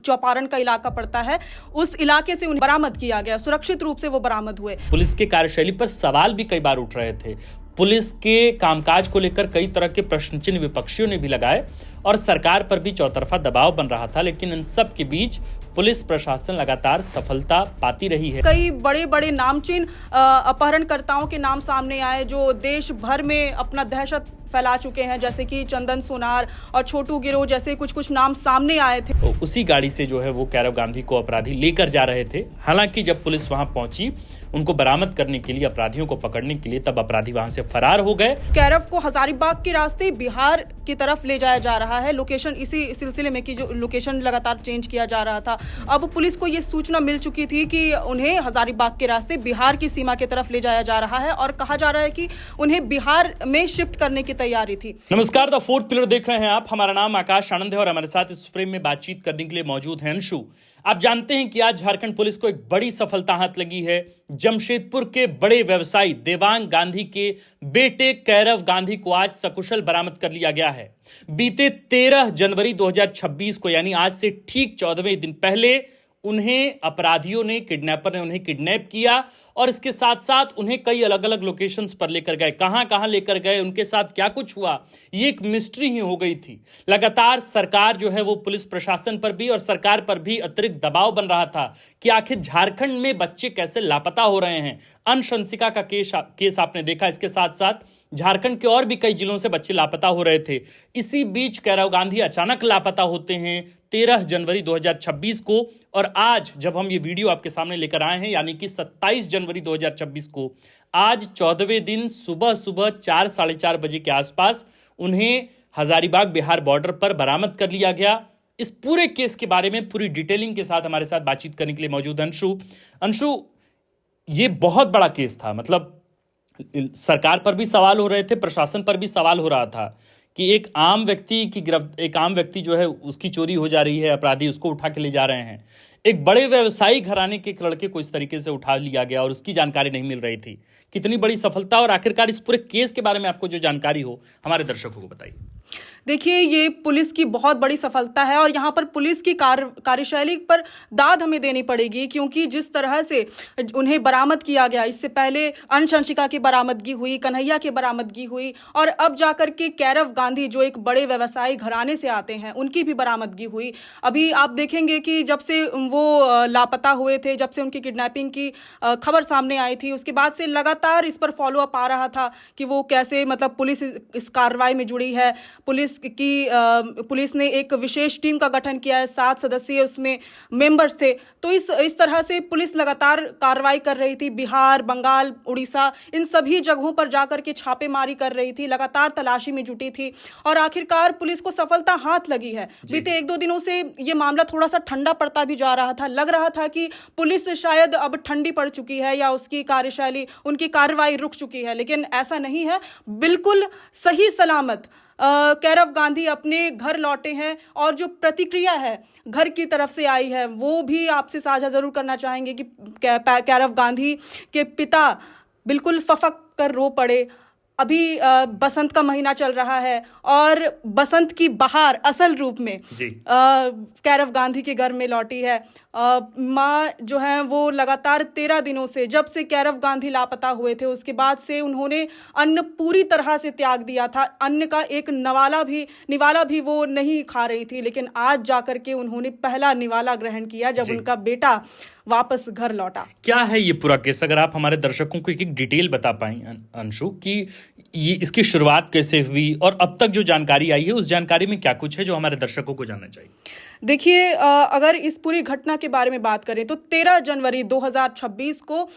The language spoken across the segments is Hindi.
चौपारण का इलाका पड़ता है, उस इलाके से उन्हें बरामद किया गया, सुरक्षित रूप से वो बरामद हुए। पुलिस के कार्यशैली पर सवाल भी कई बार उठ रहे थे। पुलिस के कामकाज को लेकर कई तरह के प्रश्न चिन्ह विपक्षियों ने भी लगाए और सरकार पर भी चौतरफा दबाव बन रहा था, लेकिन इन सब के बीच पुलिस प्रशासन लगातार सफलता पाती रही है। कई बड़े बड़े नामचीन अपहरणकर्ताओं के नाम सामने आए जो देश भर में अपना दहशत फैला चुके हैं, जैसे कि चंदन सोनार और छोटू गिरोह जैसे कुछ नाम सामने आए थे। तो उसी गाड़ी से जो है वो कैरव गांधी को अपराधी लेकर जा रहे थे। हालांकि जब पुलिस वहां पहुंची उनको बरामद करने के लिए, अपराधियों को पकड़ने के लिए, तब अपराधी वहां से फरार हो गए। कैरव को हजारीबाग के रास्ते बिहार की तरफ ले जाया जा रहा है। लोकेशन इसी सिलसिले में कि जो लोकेशन लगातार चेंज किया जा रहा था। अब पुलिस को ये सूचना मिल चुकी थी कि उन्हें हजारीबाग के रास्ते बिहार की सीमा की तरफ ले जाया जा रहा है और कहा जा रहा है कि उन्हें बिहार में शिफ्ट करने की तैयारी थी। नमस्कार, द फोर्थ पिलर देख रहे हैं आप। हमारा नाम आकाश आनंद है और हमारे साथ इस फ्रेम में बातचीत करने के लिए मौजूद है अंशु। आप जानते हैं कि आज झारखंड पुलिस को एक बड़ी सफलता हाथ लगी है। जमशेदपुर के बड़े व्यवसायी देवांग गांधी के बेटे कैरव गांधी को आज सकुशल बरामद कर लिया गया है। बीते 13 जनवरी 2026 को, यानी आज से ठीक 14वें दिन पहले, उन्हें अपराधियों ने, किडनैपर ने उन्हें किडनैप किया और इसके साथ साथ उन्हें कई अलग अलग लोकेशंस पर लेकर गए। कहां कहां लेकर गए, उनके साथ क्या कुछ हुआ, ये एक मिस्ट्री ही हो गई थी। लगातार सरकार जो है वो पुलिस प्रशासन पर भी और सरकार पर भी अतिरिक्त दबाव बन रहा था कि आखिर झारखंड में बच्चे कैसे लापता हो रहे हैं। अंशंसिका का केस आपने देखा। इसके साथ साथ झारखंड के और भी कई जिलों से बच्चे लापता हो रहे थे। इसी बीच कैरव गांधी अचानक लापता होते हैं 13 जनवरी 2026 को, और आज जब हम ये वीडियो आपके सामने लेकर आए हैं, यानी कि 27 जनवरी 2026 को, आज 14वें दिन सुबह 4 साढ़े 4 बजे के आसपास उन्हें हजारीबाग बिहार बॉर्डर पर बरामद कर लिया गया। इस पूरे केस के बारे में पूरी डिटेलिंग के साथ हमारे साथ बातचीत करने के लिए मौजूद अंशु, ये बहुत बड़ा केस था। मतलब सरकार पर भी सवाल हो रहे थे, प्रशासन पर भी सवाल हो रहा था कि एक आम व्यक्ति जो है उसकी चोरी हो जा रही है, अपराधी उसको उठा के ले जा रहे हैं। एक बड़े व्यवसायी घराने के एक लड़के को इस तरीके से उठा लिया गया और उसकी जानकारी नहीं मिल रही थी। कितनी बड़ी सफलता, और आखिरकार इस पूरे केस के बारे में आपको जो जानकारी हो हमारे दर्शकों को बताइए। देखिए, ये पुलिस की बहुत बड़ी सफलता है और यहाँ पर पुलिस की कार्यशैली पर दाद हमें देनी पड़ेगी, क्योंकि जिस तरह से उन्हें बरामद किया गया, इससे पहले अंशंसिका की बरामदगी हुई, कन्हैया की बरामदगी हुई और अब जाकर के कैरव गांधी जो एक बड़े व्यवसायी घराने से आते हैं उनकी भी बरामदगी हुई। अभी आप देखेंगे कि जब से वो लापता हुए थे, जब से उनकी किडनैपिंग की खबर सामने आई थी, उसके बाद से लगातार इस पर फॉलो अप आ रहा था कि वो कैसे, मतलब पुलिस इस कार्रवाई में जुड़ी है। पुलिस ने एक विशेष टीम का गठन किया है, 7 सदस्यीय उसमें मेंबर्स थे। तो इस तरह से पुलिस लगातार कार्रवाई कर रही थी। बिहार, बंगाल, उड़ीसा, इन सभी जगहों पर जाकर के छापेमारी कर रही थी, लगातार तलाशी में जुटी थी और आखिरकार पुलिस को सफलता हाथ लगी है। बीते 1-2 दिनों से ये मामला थोड़ा सा ठंडा पड़ता भी जा रहा था। लग रहा था कि पुलिस शायद अब ठंडी पड़ चुकी है या उसकी कार्यशैली, उनकी कार्रवाई रुक चुकी है, लेकिन ऐसा नहीं है। बिल्कुल सही सलामत कैरव गांधी अपने घर लौटे हैं और जो प्रतिक्रिया है घर की तरफ से आई है वो भी आपसे साझा जरूर करना चाहेंगे कि कैरव गांधी के पिता बिल्कुल फफक कर रो पड़े। अभी बसंत का महीना चल रहा है और बसंत की बहार असल रूप में कैरव गांधी के घर में लौटी है। माँ जो है वो लगातार 13 दिनों से, जब से कैरव गांधी लापता हुए थे उसके बाद से उन्होंने अन्न पूरी तरह से त्याग दिया था। अन्न का एक निवाला भी वो नहीं खा रही थी, लेकिन आज जाकर के उन्होंने पहला निवाला ग्रहण किया जब उनका बेटा वापस घर लौटा। क्या है ये पूरा केस, अगर आप हमारे दर्शकों को एक डिटेल बता पाएं अंशु, कि ये इसकी शुरुआत कैसे हुई और अब तक जो जानकारी आई है उस जानकारी में क्या कुछ है जो हमारे दर्शकों को जानना चाहिए। देखिए, अगर इस पूरी घटना के बारे में बात करें तो 13 जनवरी 2026 को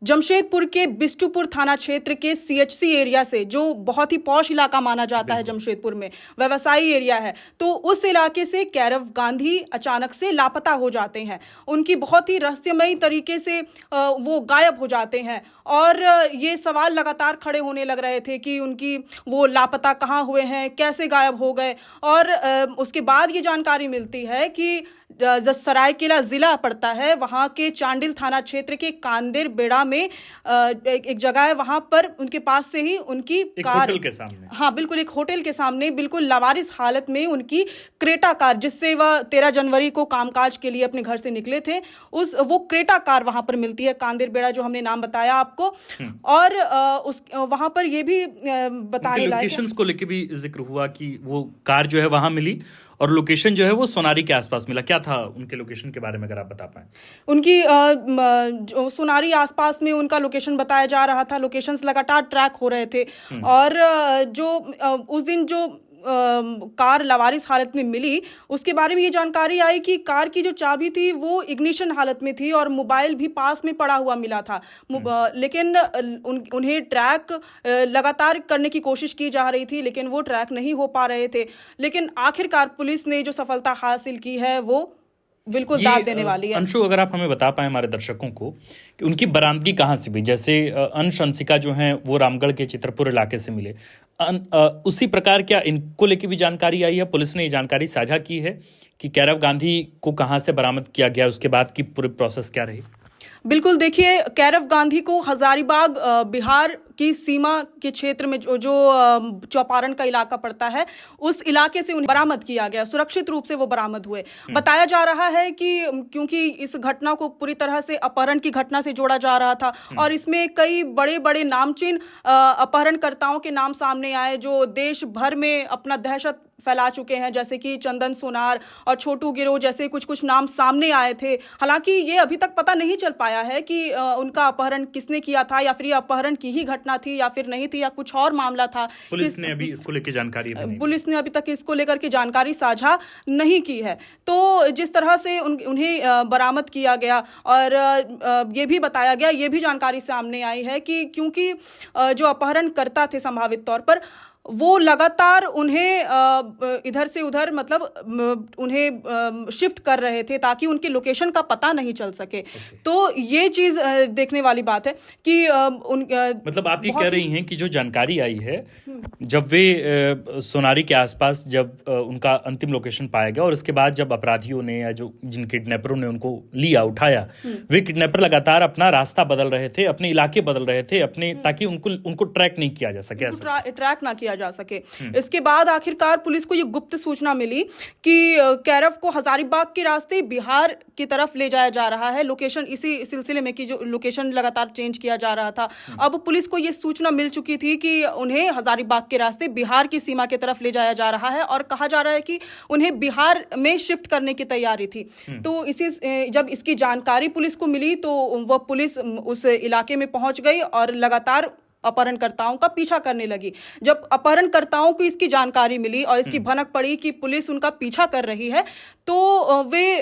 जमशेदपुर के बिष्टुपुर थाना क्षेत्र के CHC एरिया से, जो बहुत ही पॉश इलाका माना जाता है जमशेदपुर में, व्यवसायी एरिया है, तो उस इलाके से कैरव गांधी अचानक से लापता हो जाते हैं। उनकी बहुत ही रहस्यमयी तरीके से वो गायब हो जाते हैं और ये सवाल लगातार खड़े होने लग रहे थे कि वो लापता कहाँ हुए हैं, कैसे गायब हो गए। और उसके बाद ये जानकारी मिलती है कि जो सरायकेला जिला पड़ता है, वहां के चांडिल थाना क्षेत्र के कांदेर बेड़ा में एक जगह है, वहां पर उनके पास से ही उनकी कार, होटल के सामने, हाँ बिल्कुल एक होटल के सामने बिल्कुल लावारिस हालत में उनकी क्रेटा कार, जिससे वह 13 जनवरी को कामकाज के लिए अपने घर से निकले थे, वो क्रेटा कार वहां पर मिलती है, कांदेर बेड़ा जो हमने नाम बताया आपको। और वहां पर ये भी बताने लायक लोकेशंस को लेके भी जिक्र हुआ कि वो कार जो है वहां मिली और लोकेशन जो है वो सोनारी के आसपास मिला। क्या था उनके लोकेशन के बारे में अगर आप बता पाएं? उनकी सोनारी आसपास में उनका लोकेशन बताया जा रहा था, लोकेशंस लगातार ट्रैक हो रहे थे। और जो उस दिन जो कार लावारिस हालत में मिली, उसके बारे में ये जानकारी आई कि कार की जो चाबी थी वो इग्निशन हालत में थी और मोबाइल भी पास में पड़ा हुआ मिला था। लेकिन उन्हें ट्रैक लगातार करने की कोशिश की जा रही थी, लेकिन वो ट्रैक नहीं हो पा रहे थे। लेकिन आखिरकार पुलिस ने जो सफलता हासिल की है वो बिल्कुल दाद देने वाली है। अंशु, अगर आप हमें बता पाए हमारे दर्शकों को कि उनकी बरामदगी कहाँ से हुई? जैसे अंश अंशिका जो हैं वो रामगढ़ के चित्रपुर इलाके से मिले, उसी प्रकार क्या इनको लेके भी जानकारी आई है? पुलिस ने ये जानकारी साझा की है कि कैरव गांधी को कहाँ से बरामद किया गया, उसके बाद की पूरी प्रोसेस क्या रही? बिल्कुल, देखिए कैरव गांधी को हजारीबाग बिहार की सीमा के क्षेत्र में जो चौपारण का इलाका पड़ता है, उस इलाके से उन्हें बरामद किया गया, सुरक्षित रूप से वो बरामद हुए। बताया जा रहा है कि क्योंकि इस घटना को पूरी तरह से अपहरण की घटना से जोड़ा जा रहा था और इसमें कई बड़े बड़े नामचीन अपहरणकर्ताओं के नाम सामने आए जो देश भर में अपना दहशत फैला चुके हैं, जैसे कि चंदन सोनार और छोटू गिरोह जैसे कुछ कुछ नाम सामने आए थे। हालांकि ये अभी तक पता नहीं चल पाया है कि उनका अपहरण किसने किया था, या फिर ये अपहरण की ही घटना थी या फिर नहीं थी, या कुछ और मामला था। पुलिस ने अभी इसको लेकर जानकारी पुलिस ने अभी तक इसको लेकर के जानकारी साझा नहीं की है। तो जिस तरह से उन्हें बरामद किया गया और ये भी बताया गया, ये भी जानकारी सामने आई है कि क्योंकि जो अपहरणकर्ता थे संभावित तौर पर, वो लगातार उन्हें इधर से उधर मतलब उन्हें शिफ्ट कर रहे थे ताकि उनके लोकेशन का पता नहीं चल सके। तो ये चीज देखने वाली बात है कि मतलब आप ये कह रही हैं कि जो जानकारी आई है, जब वे सोनारी के आसपास जब उनका अंतिम लोकेशन पाया गया और उसके बाद जब अपराधियों ने या जो जिन किडनैपरों ने उनको लिया उठाया, वे किडनैपर लगातार अपना रास्ता बदल रहे थे, अपने इलाके बदल रहे थे अपने, ताकि उनको ट्रैक नहीं किया जा सके, ट्रैक ना किया जा सके। इसके बाद आखिरकार पुलिस को यह गुप्त सूचना मिली कि कैरव को हजारीबाग के रास्ते बिहार की तरफ ले जाया जा रहा है। लोकेशन इसी सिलसिले में कि जो लोकेशन लगातार चेंज किया जा रहा था, अब पुलिस को यह सूचना मिल चुकी थी कि उन्हें हजारीबाग के रास्ते बिहार की सीमा की तरफ ले जाया जा रहा है और कहा जा रहा है कि उन्हें बिहार में शिफ्ट करने की तैयारी थी। तो जब इसकी जानकारी पुलिस को मिली तो वह पुलिस उस इलाके में पहुंच गई और लगातार अपहरणकर्ताओं का पीछा करने लगी। जब अपहरणकर्ताओं को इसकी जानकारी मिली और इसकी भनक पड़ी कि पुलिस उनका पीछा कर रही है, तो वे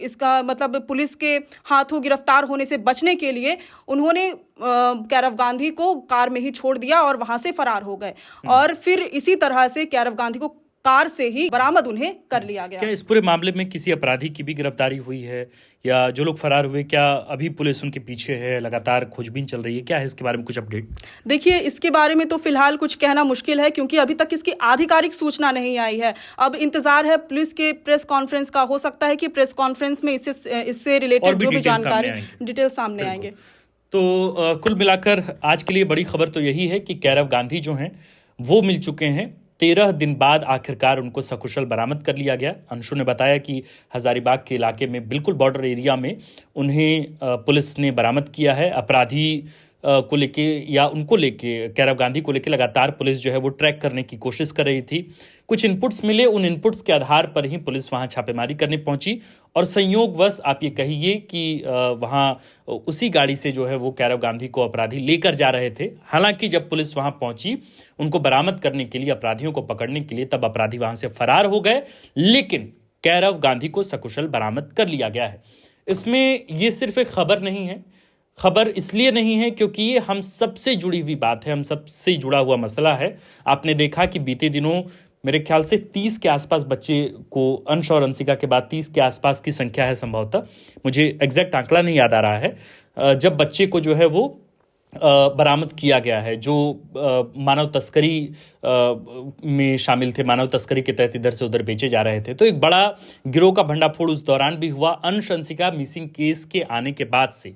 इसका मतलब पुलिस के हाथों गिरफ्तार होने से बचने के लिए उन्होंने कैरव गांधी को कार में ही छोड़ दिया और वहां से फरार हो गए। और फिर इसी तरह से कैरव गांधी को कार से ही बरामद उन्हें कर लिया गया। क्या इस पूरे मामले में किसी अपराधी की भी गिरफ्तारी हुई है, या जो लोग फरार हुए क्या अभी पुलिस उनके पीछे है, लगातार खोजबीन चल रही है? क्या है इसके बारे में कुछ अपडेट? देखिए, इसके बारे में तो फिलहाल कुछ कहना मुश्किल है क्योंकि अभी तक इसकी आधिकारिक सूचना नहीं आई है। अब इंतजार है पुलिस के प्रेस कॉन्फ्रेंस का। हो सकता है कि प्रेस कॉन्फ्रेंस में इससे रिलेटेड जो भी जानकारी डिटेल सामने आएंगे। तो कुल मिलाकर आज के लिए बड़ी खबर तो यही है कि कैरव गांधी जो हैं वो मिल चुके हैं। 13 दिन बाद आखिरकार उनको सकुशल बरामद कर लिया गया। अंशु ने बताया कि हजारीबाग के इलाके में बिल्कुल बॉर्डर एरिया में उन्हें पुलिस ने बरामद किया है। अपराधी को लेके या उनको लेके, कैरव गांधी को लेके लगातार पुलिस जो है वो ट्रैक करने की कोशिश कर रही थी। कुछ इनपुट्स मिले, उन इनपुट्स के आधार पर ही पुलिस वहां छापेमारी करने पहुंची और संयोगवश आप ये कहिए कि वहां उसी गाड़ी से जो है वो कैरव गांधी को अपराधी लेकर जा रहे थे। हालांकि जब पुलिस वहां पहुंची उनको बरामद करने के लिए, अपराधियों को पकड़ने के लिए, तब अपराधी वहां से फरार हो गए, लेकिन कैरव गांधी को सकुशल बरामद कर लिया गया है। इसमें ये सिर्फ एक खबर नहीं है। खबर इसलिए नहीं है क्योंकि ये हम सबसे जुड़ी हुई बात है, हम सबसे जुड़ा हुआ मसला है। आपने देखा कि बीते दिनों मेरे ख्याल से 30 के आसपास बच्चे को, अंश और अंशिका के बाद 30 के आसपास की संख्या है संभवतः, मुझे एग्जैक्ट आंकड़ा नहीं याद आ रहा है, जब बच्चे को जो है वो बरामद किया गया है, जो मानव तस्करी में शामिल थे, मानव तस्करी के तहत इधर से उधर बेचे जा रहे थे। तो एक बड़ा गिरोह का भंडाफोड़ उस दौरान भी हुआ। अंशंसिका मिसिंग केस के आने के बाद से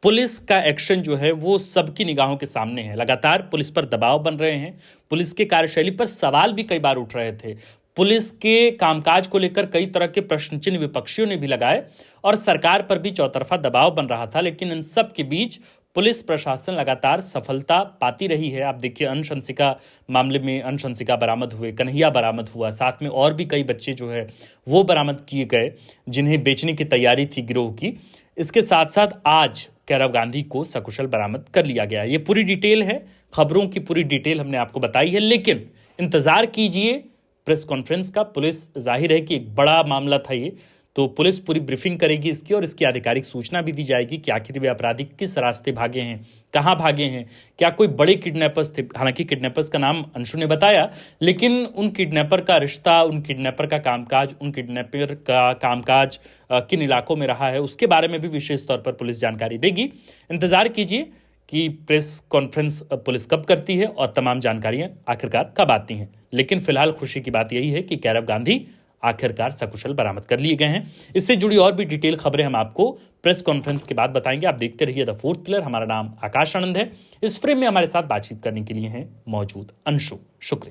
पुलिस का एक्शन जो है वो सबकी निगाहों के सामने है। लगातार पुलिस पर दबाव बन रहे हैं, पुलिस की कार्यशैली पर सवाल भी कई बार उठ रहे थे, पुलिस के कामकाज को लेकर कई तरह के प्रश्न चिन्ह विपक्षियों ने भी लगाए और सरकार पर भी चौतरफा दबाव बन रहा था। लेकिन इन सब के बीच पुलिस प्रशासन लगातार सफलता पाती रही है। आप देखिए, अंशंसिका मामले में अंशंसिका बरामद हुए, कन्हैया बरामद हुआ, साथ में और भी कई बच्चे जो है वो बरामद किए गए जिन्हें बेचने की तैयारी थी गिरोह की। इसके साथ साथ आज कैरव गांधी को सकुशल बरामद कर लिया गया। ये पूरी डिटेल है, खबरों की पूरी डिटेल हमने आपको बताई है, लेकिन इंतजार कीजिए प्रेस कॉन्फ्रेंस का। पुलिस, जाहिर है कि एक बड़ा मामला था ये, तो पुलिस पूरी ब्रीफिंग करेगी इसकी और इसकी आधिकारिक सूचना भी दी जाएगी कि आखिर वे अपराधी किस रास्ते भागे हैं, कहां भागे हैं, क्या कोई बड़े किडनैपर्स थे। हालांकि किडनैपर्स का नाम अंशु ने बताया, लेकिन उन किडनैपर का रिश्ता, उन किडनैपर का कामकाज, उन किडनैपर का कामकाज किन इलाकों में रहा है, उसके बारे में भी विशेष तौर पर पुलिस जानकारी देगी। इंतजार कीजिए कि प्रेस कॉन्फ्रेंस पुलिस कब करती है और तमाम जानकारियां आखिरकार कब आती हैं। लेकिन फिलहाल खुशी की बात यही है कि कैरव गांधी आखिरकार सकुशल बरामद कर लिए गए हैं। इससे जुड़ी और भी डिटेल खबरें हम आपको प्रेस कॉन्फ्रेंस के बाद बताएंगे। आप देखते रहिए द फोर्थ पिलर। हमारा नाम आकाश आनंद है। इस फ्रेम में हमारे साथ बातचीत करने के लिए हैं मौजूद अंशु। शुक्रिया।